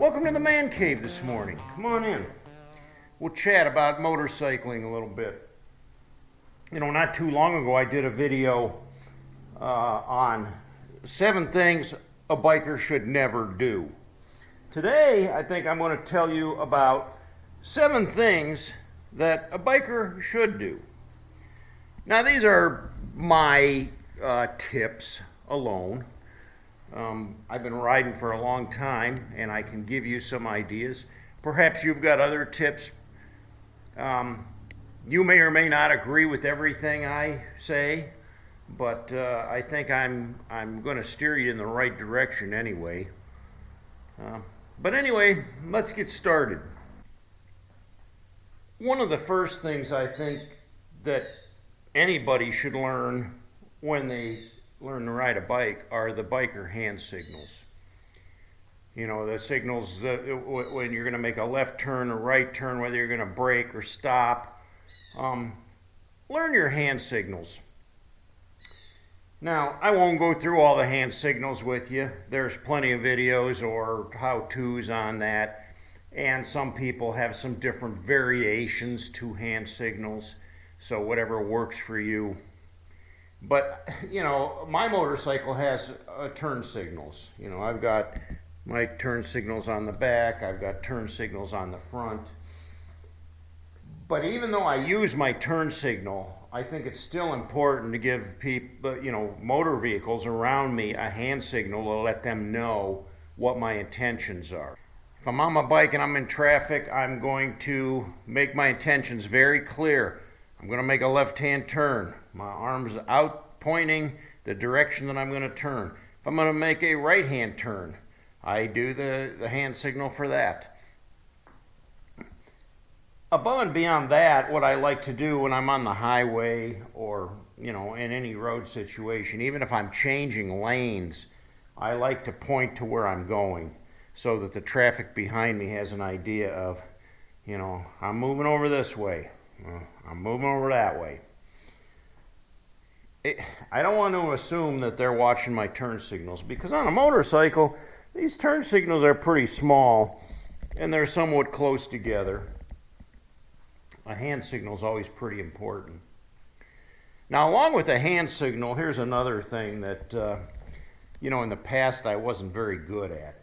Welcome to the man cave this morning. Come on in. We'll chat about motorcycling a little bit. You know, not too long ago I did a video on 7 things a biker should never do. Today I think I'm going to tell you about 7 things that a biker should do. Now these are my tips alone. I've been riding for a long time and I can give you some ideas. Perhaps you've got other tips. You may or may not agree with everything I say, but I think I'm going to steer you in the right direction anyway. But anyway, let's get started. One of the first things I think that anybody should learn when they learn to ride a bike are the biker hand signals. You know, the signals when you're going to make a left turn or right turn, whether you're going to brake or stop. Learn your hand signals. Now, I won't go through all the hand signals with you. There's plenty of videos or how-tos on that. And some people have some different variations to hand signals. So whatever works for you. But, you know, my motorcycle has turn signals. You know, I've got my turn signals on the back. I've got turn signals on the front. But even though I use my turn signal, I think it's still important to give people, you know, motor vehicles around me a hand signal to let them know what my intentions are. If I'm on my bike and I'm in traffic, I'm going to make my intentions very clear. I'm going to make a left-hand turn. My arm's out pointing the direction that I'm going to turn. If I'm going to make a right-hand turn, I do the hand signal for that. Above and beyond that, what I like to do when I'm on the highway or, you know, in any road situation, even if I'm changing lanes, I like to point to where I'm going so that the traffic behind me has an idea of, you know, I'm moving over this way. I'm moving over that way. I don't want to assume that they're watching my turn signals, because on a motorcycle, these turn signals are pretty small and they're somewhat close together. A hand signal is always pretty important. Now, along with the hand signal, here's another thing that, you know, in the past I wasn't very good at.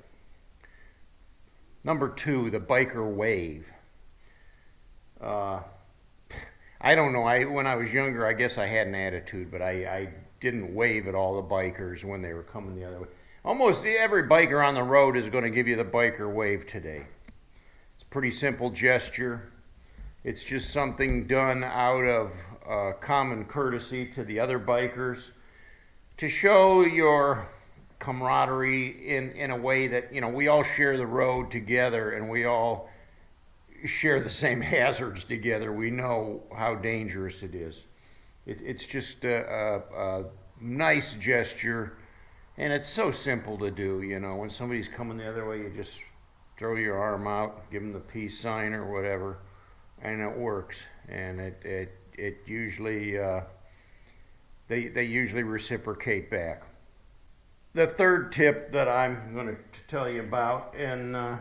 Number 2, the biker wave. I don't know, when I was younger, I guess I had an attitude, but I didn't wave at all the bikers when they were coming the other way. Almost every biker on the road is going to give you the biker wave today. It's a pretty simple gesture. It's just something done out of common courtesy to the other bikers to show your camaraderie in a way that, you know, we all share the road together and we all share the same hazards together. We know how dangerous it is. It's just a nice gesture, and it's so simple to do. You know, when somebody's coming the other way, you just throw your arm out, give them the peace sign or whatever, and it works. And it usually they usually reciprocate back. The third tip that I'm going to tell you about, and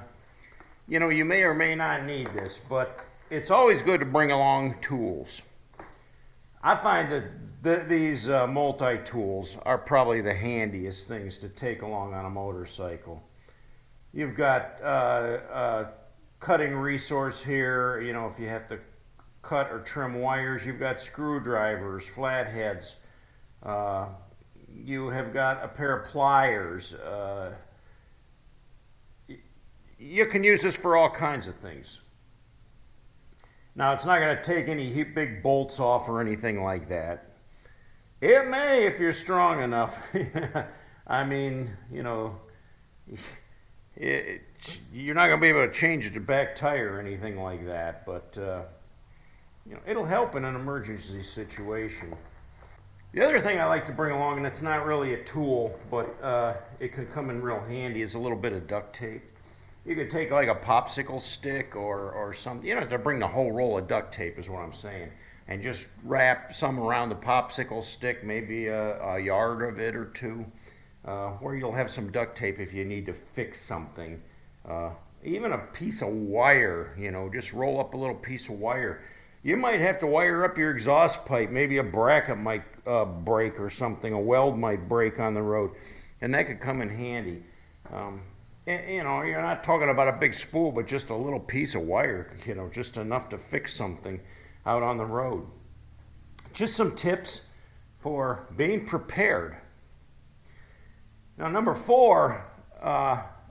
you know, you may or may not need this, but it's always good to bring along tools. I find that these multi-tools are probably the handiest things to take along on a motorcycle. You've got a cutting resource here. You know, if you have to cut or trim wires, you've got screwdrivers, flatheads. You have got a pair of pliers. You can use this for all kinds of things. Now, it's not going to take any big bolts off or anything like that. It may if you're strong enough. I mean, you know, you're not going to be able to change the back tire or anything like that, but you know, it'll help in an emergency situation. The other thing I like to bring along, and it's not really a tool, but it could come in real handy, is a little bit of duct tape. You could take like a popsicle stick or something. You don't have to bring the whole roll of duct tape is what I'm saying. And just wrap some around the popsicle stick, maybe a yard of it or two, where you'll have some duct tape if you need to fix something even a piece of wire, just roll up a little piece of wire. You might have to wire up your exhaust pipe. Maybe a bracket might break or something. A weld might break on the road, and that could come in handy. And, you're not talking about a big spool, but just a little piece of wire, just enough to fix something out on the road. Just some tips for being prepared. Now, number 4,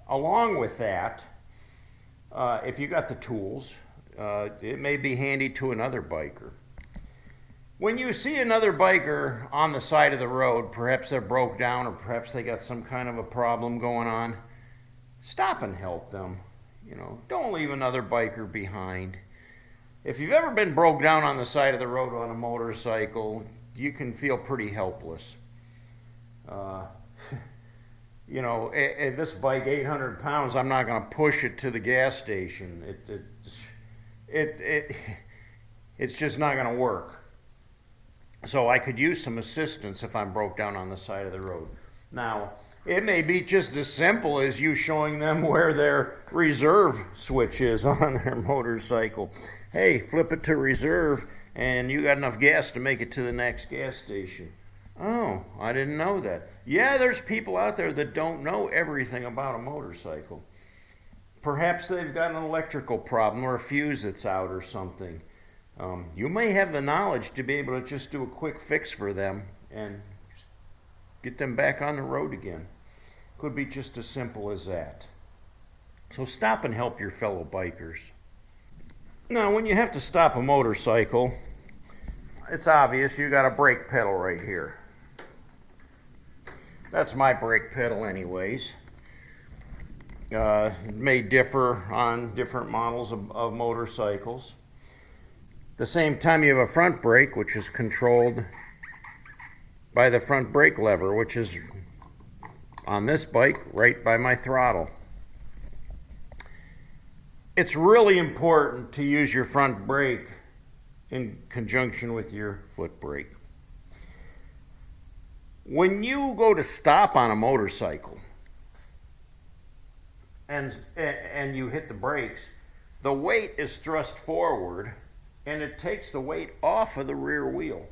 along with that, if you got the tools, it may be handy to another biker. When you see another biker on the side of the road, perhaps they're broke down or perhaps they got some kind of a problem going on, stop and help them. Don't leave another biker behind. If you've ever been broke down on the side of the road on a motorcycle, you can feel pretty helpless. This bike, 800 pounds, I'm not going to push it to the gas station. It's just not going to work. So I could use some assistance if I'm broke down on the side of the road. Now, it may be just as simple as you showing them where their reserve switch is on their motorcycle. Hey, flip it to reserve, and you got enough gas to make it to the next gas station. Oh, I didn't know that. Yeah, there's people out there that don't know everything about a motorcycle. Perhaps they've got an electrical problem or a fuse that's out or something. You may have the knowledge to be able to just do a quick fix for them and get them back on the road again. Could be just as simple as that. So stop and help your fellow bikers. Now, when you have to stop a motorcycle, it's obvious you got a brake pedal right here. That's my brake pedal anyways. It may differ on different models of motorcycles. At the same time, you have a front brake, which is controlled by the front brake lever, which is on this bike right by my throttle. It's really important to use your front brake in conjunction with your foot brake. When you go to stop on a motorcycle and you hit the brakes, the weight is thrust forward and it takes the weight off of the rear wheel.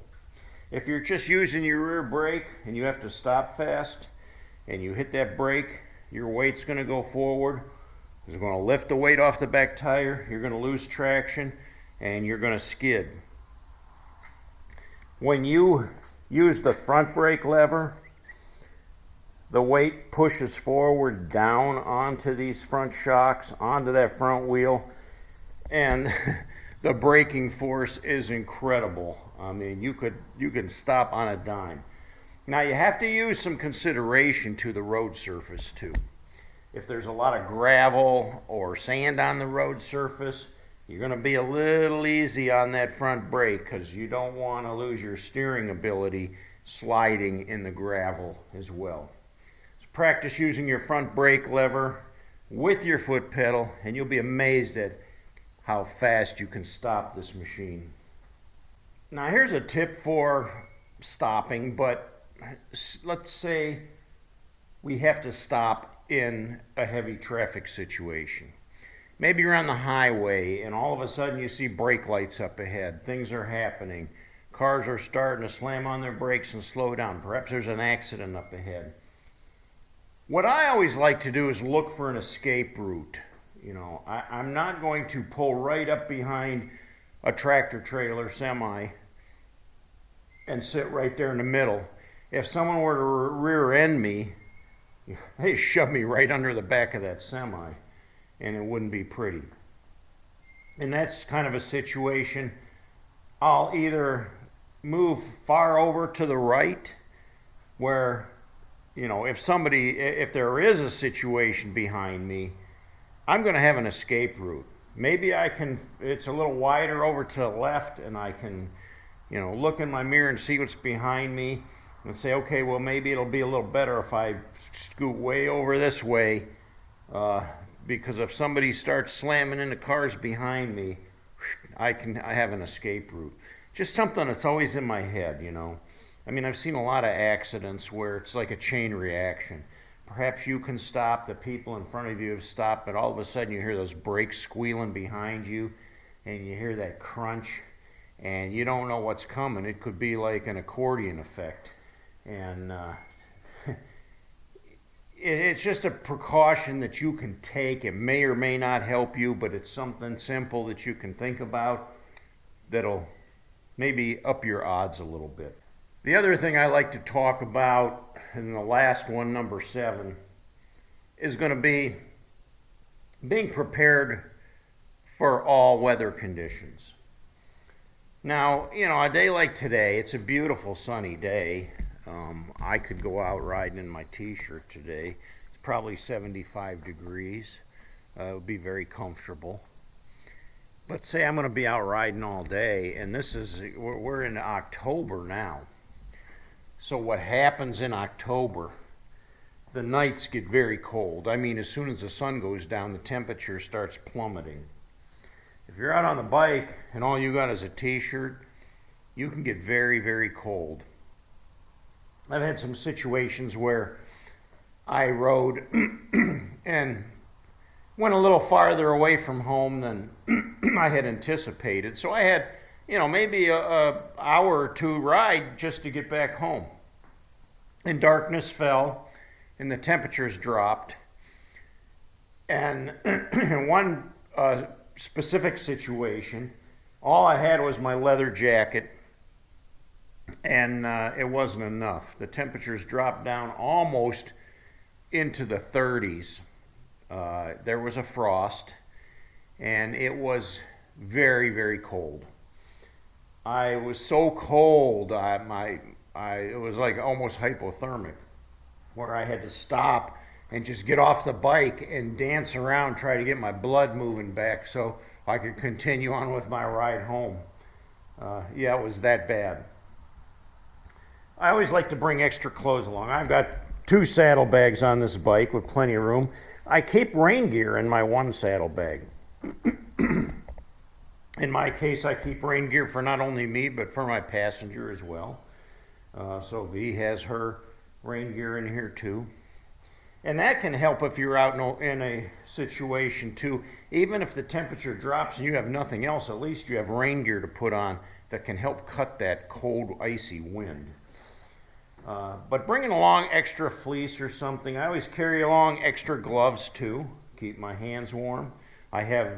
If you're just using your rear brake and you have to stop fast and you hit that brake, your weight's going to go forward. It's going to lift the weight off the back tire. You're going to lose traction and you're going to skid. When you use the front brake lever, the weight pushes forward down onto these front shocks, onto that front wheel, and the braking force is incredible. I mean, you can stop on a dime. Now, you have to use some consideration to the road surface too. If there's a lot of gravel or sand on the road surface, you're going to be a little easy on that front brake because you don't want to lose your steering ability sliding in the gravel as well. So practice using your front brake lever with your foot pedal and you'll be amazed at how fast you can stop this machine. Now here's a tip for stopping, but let's say we have to stop in a heavy traffic situation. Maybe you're on the highway and all of a sudden you see brake lights up ahead. Things are happening. Cars are starting to slam on their brakes and slow down. Perhaps there's an accident up ahead. What I always like to do is look for an escape route. I'm not going to pull right up behind a tractor trailer semi and sit right there in the middle. If someone were to rear end me, they shove me right under the back of that semi, and it wouldn't be pretty. And that's kind of a situation. I'll either move far over to the right where, if there is a situation behind me, I'm going to have an escape route. Maybe it's a little wider over to the left and I can, look in my mirror and see what's behind me and say, okay, well, maybe it'll be a little better if I scoot way over this way, because if somebody starts slamming into cars behind me, I have an escape route. Just something that's always in my head, I mean, I've seen a lot of accidents where it's like a chain reaction. Perhaps you can stop, the people in front of you have stopped, but all of a sudden you hear those brakes squealing behind you, and you hear that crunch, and you don't know what's coming. It could be like an accordion effect. And it's just a precaution that you can take. It may or may not help you, but it's something simple that you can think about that'll maybe up your odds a little bit. The other thing I like to talk about, and the last one, number 7, is going to be being prepared for all weather conditions. Now, a day like today, it's a beautiful sunny day. I could go out riding in my t-shirt today. It's probably 75 degrees. It would be very comfortable. But say I'm going to be out riding all day, and we're in October now. So what happens in October, the nights get very cold. I mean, as soon as the sun goes down, the temperature starts plummeting. If you're out on the bike and all you got is a t-shirt, you can get very, very cold. I've had some situations where I rode and went a little farther away from home than I had anticipated. So I had, maybe a hour or two ride just to get back home. And darkness fell and the temperatures dropped. And one specific situation, all I had was my leather jacket, and it wasn't enough. The temperatures dropped down almost into the 30s. There was a frost, and it was very, very cold. I was so cold, it was like almost hypothermic, where I had to stop and just get off the bike and dance around, try to get my blood moving back so I could continue on with my ride home. Yeah, it was that bad. I always like to bring extra clothes along. I've got 2 saddlebags on this bike with plenty of room. I keep rain gear in my one saddlebag. In my case, I keep rain gear for not only me, but for my passenger as well. So V has her rain gear in here too. And that can help if you're out in a situation too. Even if the temperature drops and you have nothing else, at least you have rain gear to put on that can help cut that cold, icy wind. But bringing along extra fleece or something. I always carry along extra gloves too, keep my hands warm. I have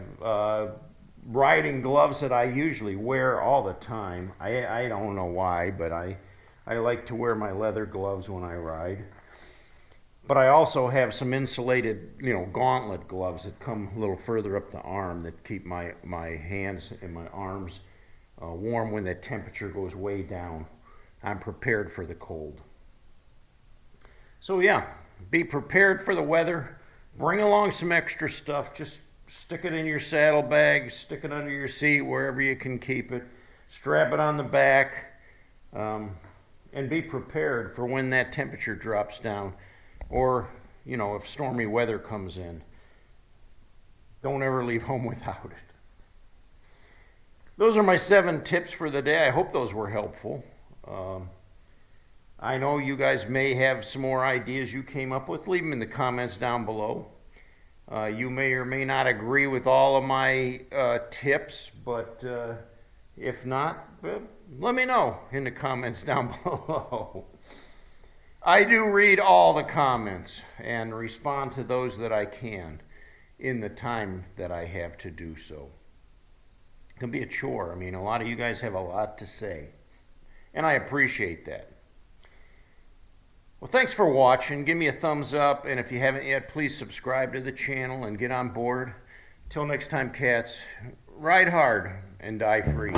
riding gloves that I usually wear all the time. I don't know why, but I like to wear my leather gloves when I ride. But I also have some insulated, gauntlet gloves that come a little further up the arm that keep my hands and my arms warm when the temperature goes way down. I'm prepared for the cold. So yeah, be prepared for the weather. Bring along some extra stuff. Just stick it in your saddlebag, stick it under your seat, wherever you can keep it. Strap it on the back, and be prepared for when that temperature drops down. Or, if stormy weather comes in. Don't ever leave home without it. Those are my 7 tips for the day. I hope those were helpful. I know you guys may have some more ideas you came up with. Leave them in the comments down below. You may or may not agree with all of my tips, but if not, let me know in the comments down below. I do read all the comments and respond to those that I can in the time that I have to do so. It can be a chore. I mean, a lot of you guys have a lot to say, and I appreciate that. Well, thanks for watching. Give me a thumbs up, and if you haven't yet, please subscribe to the channel and get on board. Till next time, cats, ride hard and die free.